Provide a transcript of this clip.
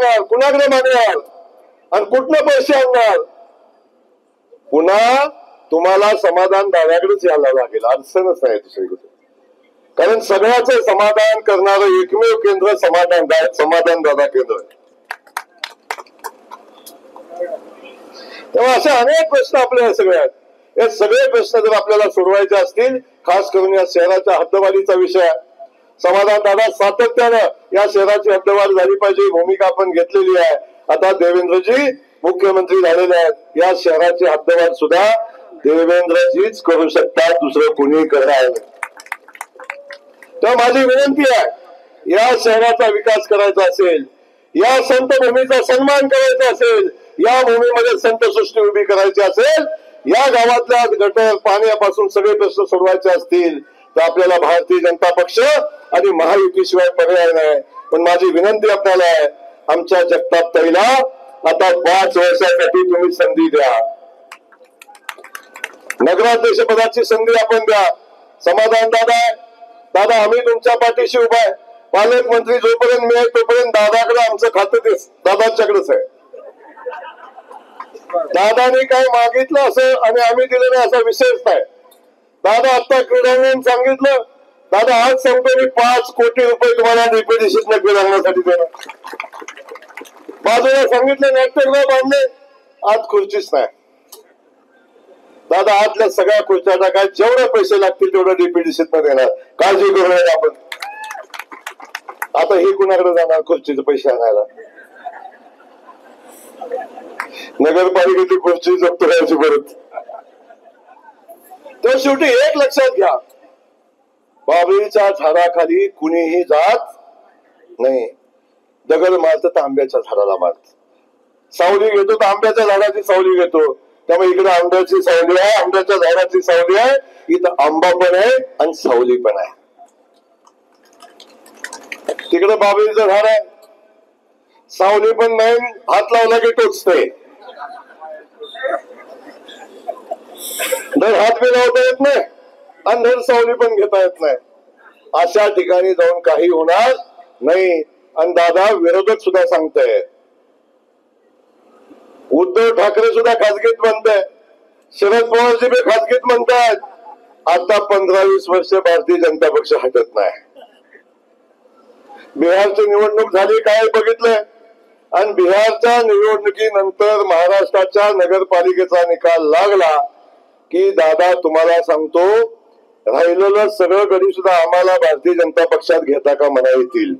मागणार, कुणाकडे मागणार आणि कुठनं पैसे आणणार? पुन्हा तुम्हाला समाधान दादाकडेच यायला लागेल, अडचणच नाही दुसरी कुठे. कारण सगळ्याचं समाधान करणारं एकमेव केंद्र समाधान दादा केंद्र आहे. तेव्हा असे अनेक प्रश्न आपल्या सगळ्यात, हे सगळे प्रश्न जर आपल्याला सोडवायचे असतील, खास करून या शहराच्या हद्दवाढीचा विषय, समाधान दादा सातत्यानं या शहराची हद्दवाढ झाली पाहिजे भूमिका आपण घेतलेली आहे. आता देवेंद्रजी मुख्यमंत्री झालेले आहेत, या शहराची हद्दवाढ सुद्धा देवेंद्रजीच करू शकतात, दुसरं कुणी करणार नाही. तेव्हा माझी विनंती आहे, या शहराचा विकास करायचा असेल, या संत भूमीचा सन्मान करायचा असेल, या भूमीमध्ये संत सृष्टी उभी करायची असेल, या गावातल्या गटर पाण्यापासून सगळे प्रश्न सोडवायचे असतील तर आपल्याला भारतीय जनता पक्ष आणि महायुतीशिवाय पर्याय नाही. पण माझी विनंती आपल्याला आहे, आमच्या जगताप ताईला आता 5 वर्षासाठी तुम्ही संधी द्या, नगराध्यक्ष पदाची संधी आपण द्या. समाधान दादा आम्ही तुमच्या पाठीशी उभा आहे. पालकमंत्री जोपर्यंत मिळेल तोपर्यंत दादाकडे आमचं खातं दादांच्याकडेच आहे. दादाने काय मागितलं असं आणि आम्ही दिलं नाही असा विषयच नाही. दादा आता क्रीडांगण सांगितलं, दादा आज सांगतो मी 5 कोटी रुपये तुम्हाला डीपीडीसीतनं क्रीडांगणासाठी देणार. बाजूला सांगितलं नाट्यगृह बांधले, आज खुर्चीच नाही. दादा आतल्या सगळ्या खुर्च्या टाका, जेवढे पैसे लागतील तेवढं डीपीडीसीतनं देणार, काळजी करू नये आपण. आता हे कुणाकडे जाणार खुर्चीचे पैसे आणायला? नगरपालिकेची खुर्ची जप्त करायची परत. तर शेवटी एक लक्षात घ्या, बाभळीच्या झाडाखाली कुणीही जात नाही. दगड मारत तर आंब्याच्या झाडाला मारत, सावली घेतो तर आंब्याच्या झाडाची सावली घेतो. त्यामुळे इकडे आंब्याची सावली आहे, आंब्याच्या झाडाची सावली आहे, इथं आंबा पण आहे आणि सावली पण आहे. तिकडे बाभळीचं झाड आहे, सावली पण नाही, हात लावला की टोचतंय. धड हात बी लावता येत नाही आणि धड सावली पण घेता येत नाही. अशा ठिकाणी जाऊन काही होणार नाही. आणि दादा विरोधक सुद्धा सांगतायत, उद्धव ठाकरे सुद्धा खासगीत म्हणताय, शरद पवारजी बी खासगीत म्हणतात. आता 15-20 वर्ष भारतीय जनता पक्ष हटत नाही. बिहारची निवडणूक झाली, काय बघितलंय, आणि बिहारच्या निवडणुकीनंतर महाराष्ट्राच्या नगरपालिकेचा निकाल लागला की दादा तुम्हाला सांगतो, राहिलेलं सगळं गडी सुद्धा आम्हाला भारतीय जनता पक्षात घेता का म्हणा येतील.